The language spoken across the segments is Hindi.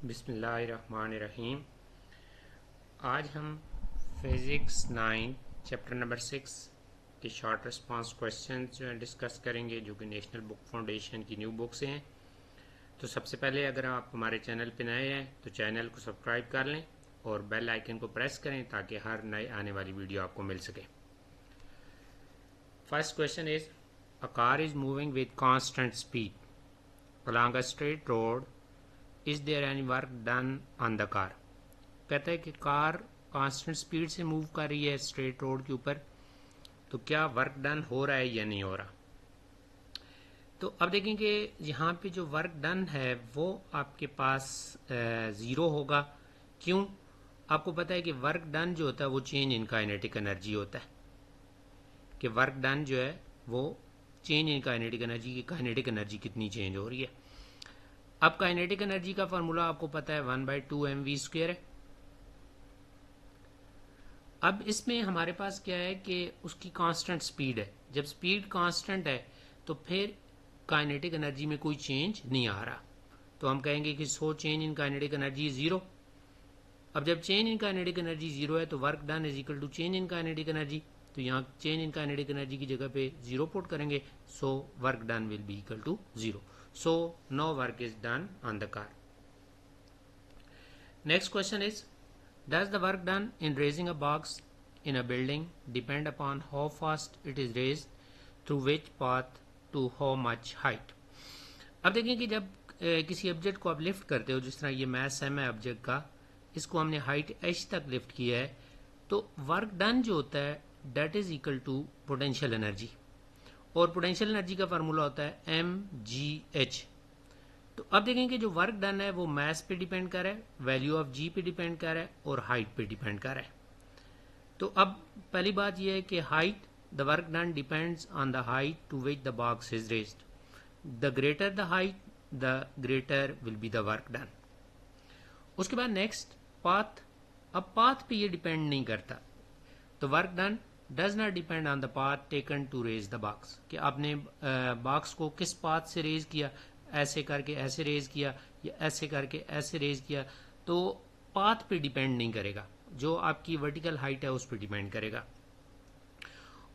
बिस्मिल्लाहिर्रहमानिर्रहीम। आज हम फिज़िक्स 9 चैप्टर नंबर 6 के शॉर्ट रिस्पांस क्वेश्चंस जो है डिस्कस करेंगे, जो कि नेशनल बुक फाउंडेशन की न्यू बुक से हैं। तो सबसे पहले अगर आप हमारे चैनल पे नए हैं तो चैनल को सब्सक्राइब कर लें और बेल आइकन को प्रेस करें ताकि हर नए आने वाली वीडियो आपको मिल सके। First question is a car is moving with constant speed along a straight road. Is there any work done on the car. कहता है कि कार कांस्टेंट स्पीड से मूव कर रही है स्ट्रेट रोड के ऊपर, तो क्या वर्क डन हो रहा है या नहीं हो रहा। तो अब देखेंगे यहाँ पे जो वर्क डन है वो आपके पास ज़ीरो होगा। क्यों? आपको पता है कि वर्क डन जो होता है वो चेंज इन काइनेटिक एनर्जी होता है, कि वर्क डन जो है वो चेंज इन काइनेटिक एनर्जी की काइनेटिक एनर्जी कितनी चेंज हो रही है। अब काइनेटिक एनर्जी का फार्मूला आपको पता है 1/2mv² है। अब इसमें हमारे पास क्या है कि उसकी कांस्टेंट स्पीड है। जब स्पीड कांस्टेंट है तो फिर काइनेटिक एनर्जी में कोई चेंज नहीं आ रहा, तो हम कहेंगे कि so change in kinetic energy zero. अब जब change in kinetic energy zero है तो work done is equal to change in kinetic energy, तो यहाँ चेंज इन काइनेटिक एनर्जी की जगह पे जीरो पुट करेंगे, so work done will be equal to zero. So no work is done on the car. Next question is, does the work done in raising a box in a building depend upon how fast it is raised, through which path, to how much height? अब देखें कि जब किसी ऑब्जेक्ट को आप लिफ्ट करते हो, जिस तरह ये मैस है ऑब्जेक्ट का, इसको हमने हाइट h तक लिफ्ट किया है, तो वर्क डन जो होता है that is equal to potential energy, और पोटेंशियल एनर्जी का फार्मूला होता है mgh। तो अब देखेंगे जो वर्क डन है वो मास पे डिपेंड कर रहा है, वैल्यू ऑफ g पे डिपेंड कर रहा है और हाइट पे डिपेंड कर रहा है। तो अब पहली बात यह है कि height, the work done depends on the height to which the box is raised. The greater the height the greater will be the work done. उसके बाद नेक्स्ट पाथ। अब पाथ पे ये डिपेंड नहीं करता, तो work done does not depend on the path taken to raise the box, कि आपने बॉक्स को किस पाथ से रेज किया, ऐसे करके ऐसे रेज किया या ऐसे करके ऐसे रेज किया, तो पाथ पे डिपेंड नहीं करेगा, जो आपकी वर्टिकल हाइट है उस पर डिपेंड करेगा।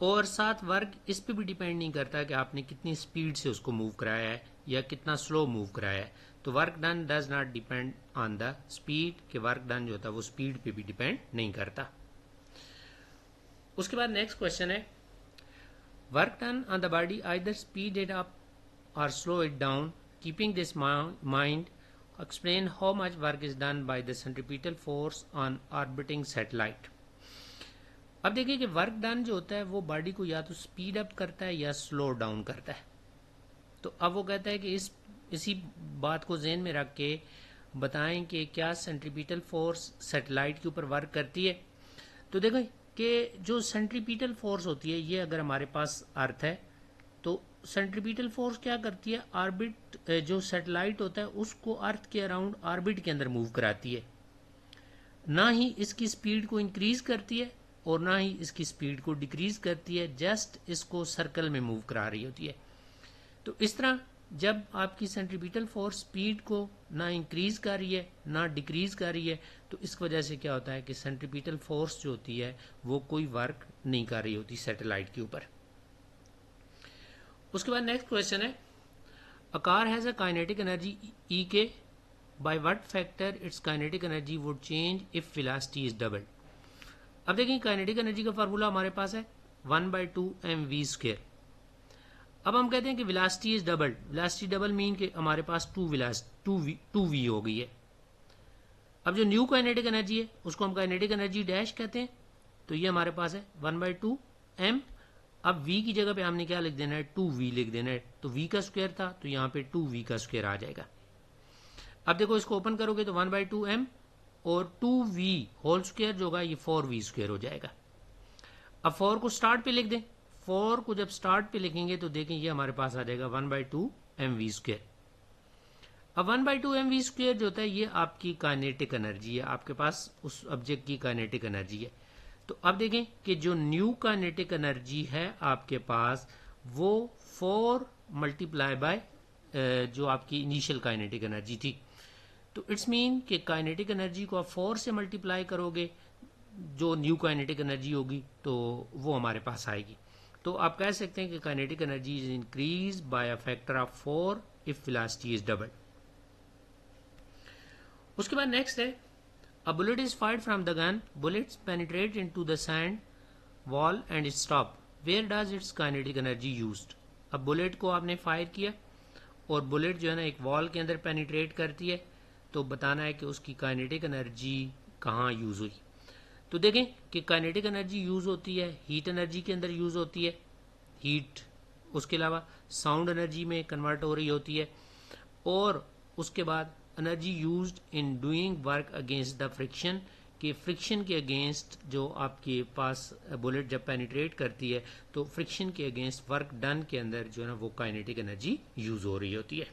और साथ वर्क इस पे भी डिपेंड नहीं करता कि आपने कितनी स्पीड से उसको मूव कराया है या कितना स्लो मूव कराया है। तो work done does not depend on the speed, कि वर्क डन जो होता है वो स्पीड पे भी डिपेंड नहीं करता। उसके बाद नेक्स्ट क्वेश्चन है, work done on the body either speed it up और slow it down, keeping this mind explain how much work is done by the centripetal force on orbiting satellite. अब देखिए कि वर्क डन जो होता है वो बॉडी को या तो स्पीड अप करता है या स्लो डाउन करता है। तो अब वो कहता है कि इसी बात को ज़हन में रख के बताएं कि क्या सेंट्रीपिटल फोर्स सैटेलाइट के ऊपर वर्क करती है। तो देखो कि जो सेंट्रीपिटल फोर्स होती है, ये अगर हमारे पास अर्थ है तो सेंट्रीपिटल फोर्स क्या करती है, ऑर्बिट जो सैटेलाइट होता है उसको अर्थ के अराउंड ऑर्बिट के अंदर मूव कराती है, ना ही इसकी स्पीड को इंक्रीज करती है और ना ही इसकी स्पीड को डिक्रीज करती है, जस्ट इसको सर्कल में मूव करा रही होती है। तो इस तरह जब आपकी सेंट्रीपिटल फोर्स स्पीड को ना इंक्रीज कर रही है ना डिक्रीज कर रही है, तो इस वजह से क्या होता है कि सेंट्रीपिटल फोर्स जो होती है वो कोई वर्क नहीं कर रही होती सैटेलाइट के ऊपर। उसके बाद नेक्स्ट क्वेश्चन है, a car has a kinetic energy E K, by what factor its kinetic energy would change if velocity is doubled. अब देखिए काइनेटिक एनर्जी का फार्मूला हमारे पास है 1/2mv²। अब हम कहते हैं कि velocity is double. Velocity double mean कि हमारे पास 2v हो गई है। अब जो न्यू काइनेटिक एनर्जी है उसको हम काइनेटिक एनर्जी डैश कहते हैं, तो ये हमारे पास है 1/2m। अब v की जगह पे हमने क्या लिख देना है, 2v लिख देना है, तो v का स्क्वायर था तो यहाँ पे 2v का स्क्वायर आ जाएगा। अब देखो इसको ओपन करोगे तो 1/2m और 2v होल स्क्वायर जो होगा ये 4v² हो जाएगा। अब 4 को स्टार्ट पे लिख दें, 4 को जब स्टार्ट पे लिखेंगे तो देखें ये हमारे पास आ जाएगा 1/2mv²। अब 1/2mv² जो होता है ये आपकी काइनेटिक एनर्जी है, आपके पास उस ऑब्जेक्ट की काइनेटिक एनर्जी है। तो अब देखें कि जो न्यू काइनेटिक एनर्जी है आपके पास वो 4 मल्टीप्लाई बाय जो आपकी इनिशियल काइनेटिक एनर्जी थी, तो इट्स मीन कि काइनेटिक एनर्जी को आप 4 से मल्टीप्लाई करोगे, जो न्यू काइनेटिक एनर्जी होगी तो वो हमारे पास आएगी। तो आप कह सकते हैं कि kinetic energy is increase by a factor of 4 if velocity is double. उसके बाद नेक्स्ट है, a bullet is fired from the gun, bullets penetrate into the sand wall and stop, where does its kinetic energy used. अब बुलेट को आपने फायर किया और बुलेट जो है ना एक वॉल के अंदर पेनिट्रेट करती है, तो बताना है कि उसकी काइनेटिक एनर्जी कहाँ यूज़ हुई। तो देखें कि काइनेटिक एनर्जी यूज़ होती है हीट एनर्जी के अंदर यूज़ होती है, हीट, उसके अलावा साउंड एनर्जी में कन्वर्ट हो रही होती है, और उसके बाद energy used in doing work against the friction, कि फ्रिक्शन के अगेंस्ट जो आपके पास बुलेट जब पेनिट्रेट करती है तो फ्रिक्शन के अगेंस्ट वर्क डन के अंदर जो है ना वो काइनेटिक एनर्जी यूज हो रही होती है।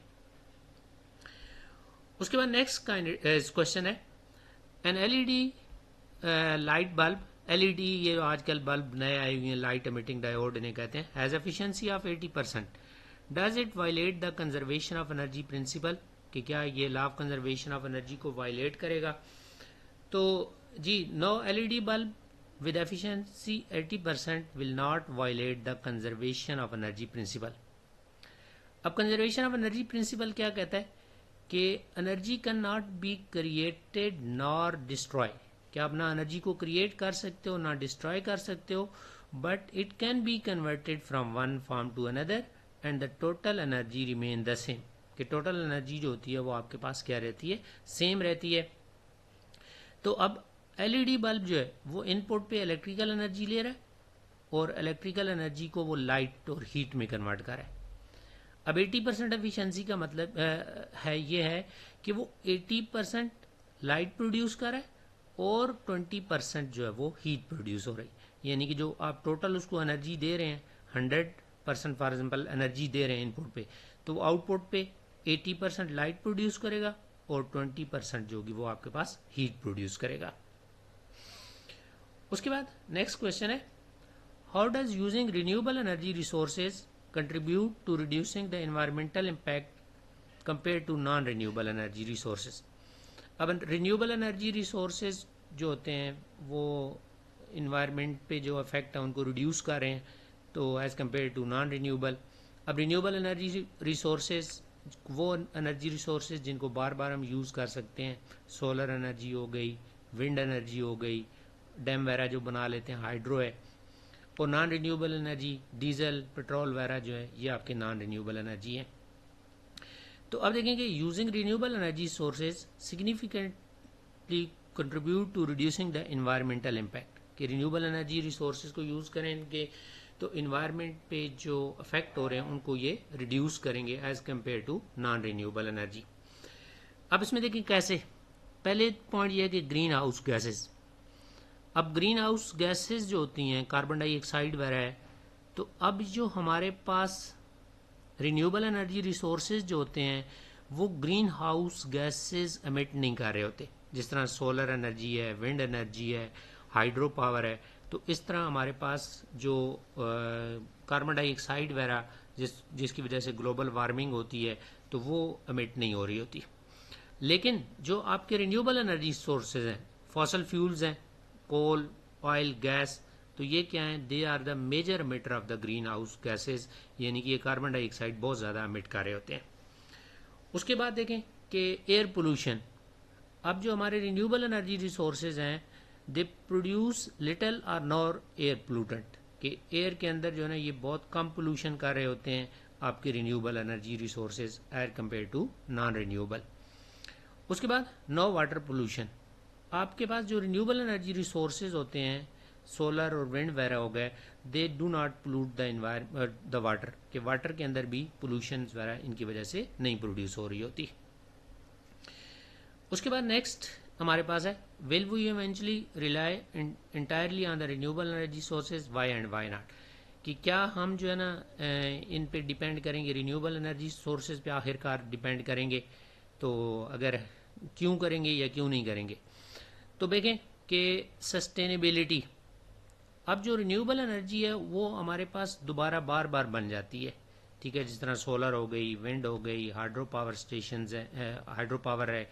उसके बाद नेक्स्ट क्वेश्चन है, an LED light bulb, LED ये आजकल बल्ब नए आए हुए हैं, लाइट एमिटिंग डायोड इन्हें कहते हैं, has efficiency of 80%, does it violate the conservation of energy principle, कि क्या ये law of conservation of energy को वायलेट करेगा। तो जी no, LED bulb with efficiency 80% will not violate the conservation of energy principle. अब कंजर्वेशन ऑफ एनर्जी प्रिंसिपल क्या कहता है कि energy can not be created nor destroy, कि आप ना एनर्जी को क्रिएट कर सकते हो ना डिस्ट्रॉय कर सकते हो, but it can be converted from one form to another and the total energy remain the same, कि टोटल एनर्जी जो होती है वो आपके पास क्या रहती है, सेम रहती है। तो अब एलईडी बल्ब जो है वो इनपुट पे इलेक्ट्रिकल एनर्जी ले रहा है और इलेक्ट्रिकल एनर्जी को वो लाइट और हीट में कन्वर्ट कर रहा है। अब 80% एफिशिएंसी का मतलब है ये है कि वो 80% लाइट प्रोड्यूस कर रहा है और 20% जो है वो हीट प्रोड्यूस हो रही है, यानी कि जो आप टोटल उसको एनर्जी दे रहे हैं 100% फॉर एग्जाम्पल एनर्जी दे रहे हैं इनपुट पे, तो आउटपुट पे 80% लाइट प्रोड्यूस करेगा और 20% जो होगी वो आपके पास हीट प्रोड्यूस करेगा। उसके बाद नेक्स्ट क्वेश्चन है, how does using renewable energy resources contribute to reducing the environmental impact compare to non renewable energy resources. अब रिन्यूएबल एनर्जी रिसोर्सेज जो होते हैं वो इन्वायरमेंट पे जो इफेक्ट है उनको रिड्यूस कर रहे हैं, तो as compare to non renewable. अब रिन्यूएबल एनर्जी रिसोर्सेज वो एनर्जी रिसोर्सेज जिनको बार बार हम यूज़ कर सकते हैं, सोलर एनर्जी हो गई, विंड एनर्जी हो गई, डैम वगैरह जो बना लेते हैं हाइड्रो है, और non renewable energy diesel petrol वगैरह जो है ये आपके नॉन रिन्यूएबल एनर्जी है। तो अब देखेंगे using renewable energy sources significantly contribute to reducing the environmental impact, कि रिन्यूएबल एनर्जी रिसोर्सेज को यूज़ करेंगे तो इन्वायरमेंट पे जो इफेक्ट हो रहे हैं उनको ये रिड्यूस करेंगे as compare to non renewable energy. अब इसमें देखिए कैसे, पहले पॉइंट ये है कि ग्रीन हाउस गैसेज। अब ग्रीन हाउस गैसेज जो होती हैं कार्बन डाइऑक्साइड वगैरह है, तो अब जो हमारे पास रिन्यूएबल एनर्जी रिसोर्सेज जो होते हैं वो ग्रीन हाउस गैसेज एमिट नहीं कर रहे होते, जिस तरह सोलर एनर्जी है, विंड एनर्जी है, हाइड्रो पावर है, तो इस तरह हमारे पास जो कार्बन डाइऑक्साइड वगैरह जिसकी वजह से ग्लोबल वार्मिंग होती है तो वो एमिट नहीं हो रही होती। लेकिन जो आपके रिन्यूएबल एनर्जी सोर्सेज हैं, फॉसल फ्यूल्स हैं, कोल, ऑयल, गैस, तो ये क्या है, they are the major emitter of the greenhouse gases, यानी कि ये कार्बन डाइऑक्साइड बहुत ज़्यादा एमिट कर रहे होते हैं। उसके बाद देखें कि एयर पोल्यूशन। अब जो हमारे रिन्यूएबल एनर्जी रिसोर्सेज हैं दे प्रोड्यूस लिटल और नॉर एयर पोल्यूटेंट, कि एयर के अंदर जो है ना ये बहुत कम पोल्यूशन कर रहे होते हैं आपके renewable energy resources as compare to non renewable. उसके बाद नो वाटर पोल्यूशन। आपके पास जो रिन्यूएबल एनर्जी रिसोर्सेज होते हैं सोलर और विंड वगैरह हो गए, they do not pollute the water, कि वाटर के अंदर भी पोल्यूशन वगैरह इनकी वजह से नहीं प्रोड्यूस हो रही होती। उसके बाद नेक्स्ट हमारे पास है, will we eventually rely entirely on the renewable energy sources, why and why not, कि क्या हम जो है ना इन पे डिपेंड करेंगे, रिन्यूएबल एनर्जी सोर्सेज पे आखिरकार डिपेंड करेंगे, तो अगर क्यों करेंगे या क्यों नहीं करेंगे। तो देखें कि सस्टेनेबिलिटी, अब जो रिन्यूएबल एनर्जी है वो हमारे पास दोबारा बार बार बन जाती है, ठीक है, जिस तरह सोलर हो गई, विंड हो गई, हाइड्रो पावर स्टेशन है, हाइड्रो पावर है,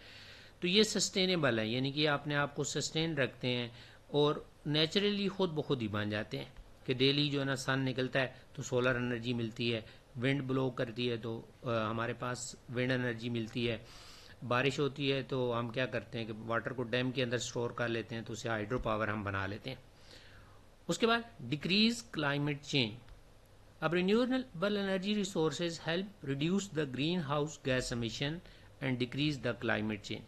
तो ये सस्टेनेबल है, यानी कि अपने आप को सस्टेन रखते हैं और नेचुरली खुद ब खुद ही बन जाते हैं कि डेली जो है ना सन निकलता है तो सोलर एनर्जी मिलती है, विंड ब्लो करती है तो हमारे पास विंड एनर्जी मिलती है, बारिश होती है तो हम क्या करते हैं कि वाटर को डैम के अंदर स्टोर कर लेते हैं तो उसे हाइड्रो पावर हम बना लेते हैं। उसके बाद डिक्रीज क्लाइमेट चेंज। अब renewable energy resources help reduce the green house gas emission and decrease the climate change.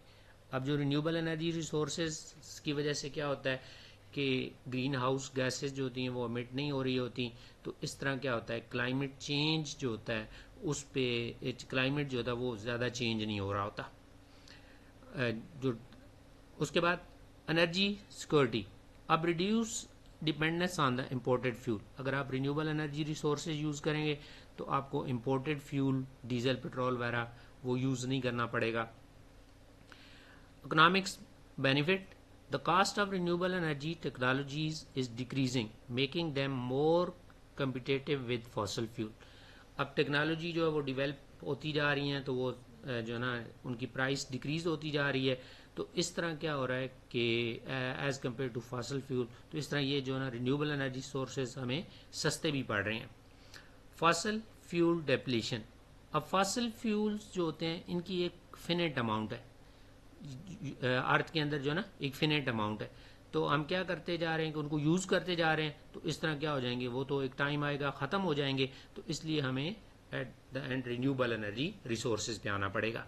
अब जो रिन्यूएबल एनर्जी रिसोर्सेज की वजह से क्या होता है कि ग्रीन हाउस गैसेज जो होती हैं वो एमिट नहीं हो रही होती, तो इस तरह क्या होता है क्लाइमेट चेंज जो होता है उस पे क्लाइमेट जो होता है वो ज़्यादा चेंज नहीं हो रहा होता। जो उसके बाद एनर्जी सिक्योरिटी। अब reduce dependence on the imported fuel. अगर आप रिन्यूएबल एनर्जी रिसोर्सेज यूज़ करेंगे तो आपको इम्पोर्टेड फ्यूल डीजल पेट्रोल वगैरह वो यूज़ नहीं करना पड़ेगा। Economics benefit. The cost of renewable energy technologies is decreasing, making them more competitive with fossil fuel. अब टेक्नोलॉजी जो है वो डिवेल्प होती जा रही हैं तो वो जो है ना उनकी प्राइस डिक्रीज होती जा रही है, तो इस तरह क्या हो रहा है कि as compare to fossil fuel, तो इस तरह ये जो है ना रिन्यूएबल एनर्जी सोर्सेज हमें सस्ते भी पड़ रहे हैं। Fossil fuel depletion. अब फॉसल फ्यूल्स जो होते हैं इनकी एक फिनिट अमाउंट है अर्थ के अंदर जो है ना एक फिनिट अमाउंट है, तो हम क्या करते जा रहे हैं कि उनको यूज़ करते जा रहे हैं, तो इस तरह क्या हो जाएंगे वो तो एक टाइम आएगा ख़त्म हो जाएंगे, तो इसलिए हमें at the end renewable energy resources पे आना पड़ेगा।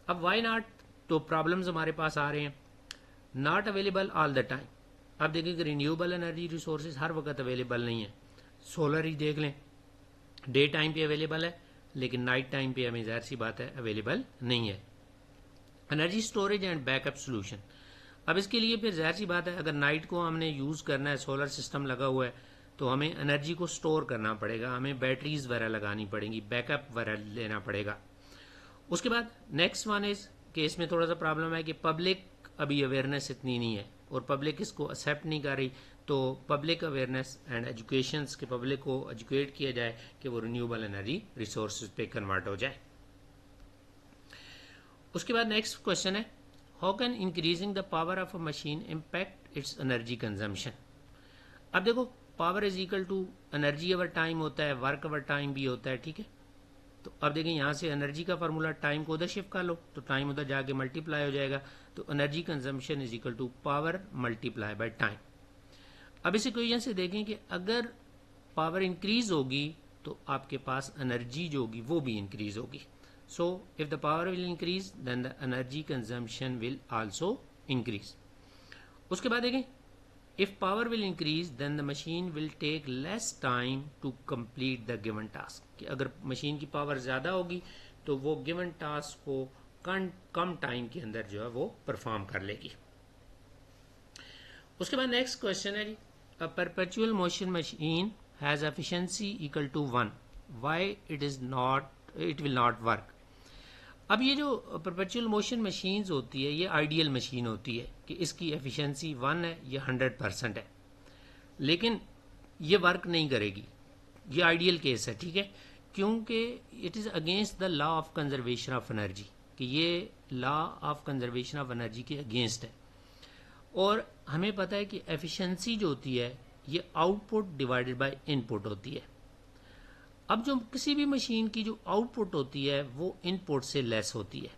अब वाई नॉट, तो प्रॉब्लम्स हमारे पास आ रहे हैं। Not available all the time. अब देखें कि रिन्यूएबल एनर्जी रिसोर्सेज हर वक्त अवेलेबल नहीं है। सोलर ही देख लें, डे टाइम पे अवेलेबल है लेकिन नाइट टाइम पे हमें ज़ाहिर सी बात है अवेलेबल नहीं है। Energy storage and backup solution. अब इसके लिए फिर ज़ाहिर सी बात है अगर नाइट को हमने यूज़ करना है, सोलर सिस्टम लगा हुआ है, तो हमें एनर्जी को स्टोर करना पड़ेगा, हमें बैटरीज वगैरह लगानी पड़ेंगी, बैकअप वगैरह लेना पड़ेगा। उसके बाद नेक्स्ट वन इज कि इसमें थोड़ा सा प्रॉब्लम है कि पब्लिक अभी अवेयरनेस इतनी नहीं है और पब्लिक इसको एक्सेप्ट नहीं कर रही, तो पब्लिक अवेयरनेस एंड एजुकेशन के पब्लिक को एजुकेट किया जाए कि वो रिन्यूएबल एनर्जी रिसोर्सेज पे कन्वर्ट हो जाए। उसके बाद नेक्स्ट क्वेश्चन है how can increasing the power of a machine impact its energy consumption. अब देखो power is equal to energy over time होता है, वर्क ओवर टाइम भी होता है, ठीक है। तो अब देखें यहाँ से एनर्जी का फार्मूला टाइम को उधर शिफ्ट कर लो तो टाइम उधर जाके मल्टीप्लाई हो जाएगा, तो energy consumption is equal to power multiply by time. अब इस इक्वेशन से देखें कि अगर पावर इंक्रीज होगी तो आपके पास एनर्जी जो होगी वो भी इंक्रीज होगी। So if the power will increase then the energy consumption will also increase. उसके बाद देखें if power will increase then the machine will take less time to complete the given task, कि अगर मशीन की पावर ज़्यादा होगी तो वो गिवन टास्क को कम टाइम के अंदर जो है वो परफॉर्म कर लेगी। उसके बाद नेक्स्ट क्वेश्चन है जी a perpetual motion machine has efficiency equal to 1 why it will not work. अब ये जो परपेचुअल मोशन मशीन्स होती है ये आइडियल मशीन होती है कि इसकी एफिशिएंसी 1 है, ये 100% है, लेकिन ये वर्क नहीं करेगी, ये आइडियल केस है, ठीक है, क्योंकि it is against the law of conservation of energy, कि ये law of conservation of energy के अगेंस्ट है। और हमें पता है कि एफिशिएंसी जो होती है ये आउटपुट डिवाइडेड बाय इनपुट होती है। अब जो किसी भी मशीन की जो आउटपुट होती है वो इनपुट से लेस होती है।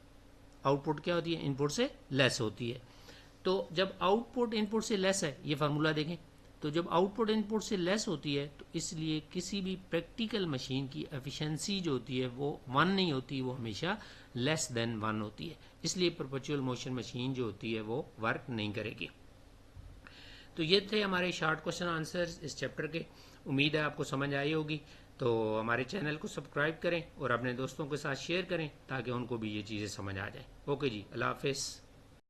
आउटपुट क्या होती है? इनपुट से लेस होती है। तो जब आउटपुट इनपुट से लेस है, ये फार्मूला देखें, तो जब आउटपुट इनपुट से लेस होती है तो इसलिए किसी भी प्रैक्टिकल मशीन की एफिशिएंसी जो होती है वो 1 नहीं होती, वो हमेशा लेस देन 1 होती है। इसलिए परपेचुअल मोशन मशीन जो होती है वो वर्क नहीं करेगी। तो ये थे हमारे शॉर्ट क्वेश्चन आंसर्स इस चैप्टर के। उम्मीद है आपको समझ आई होगी। तो हमारे चैनल को सब्सक्राइब करें और अपने दोस्तों के साथ शेयर करें ताकि उनको भी ये चीज़ें समझ आ जाएं। ओके जी, अल्लाह हाफिज़।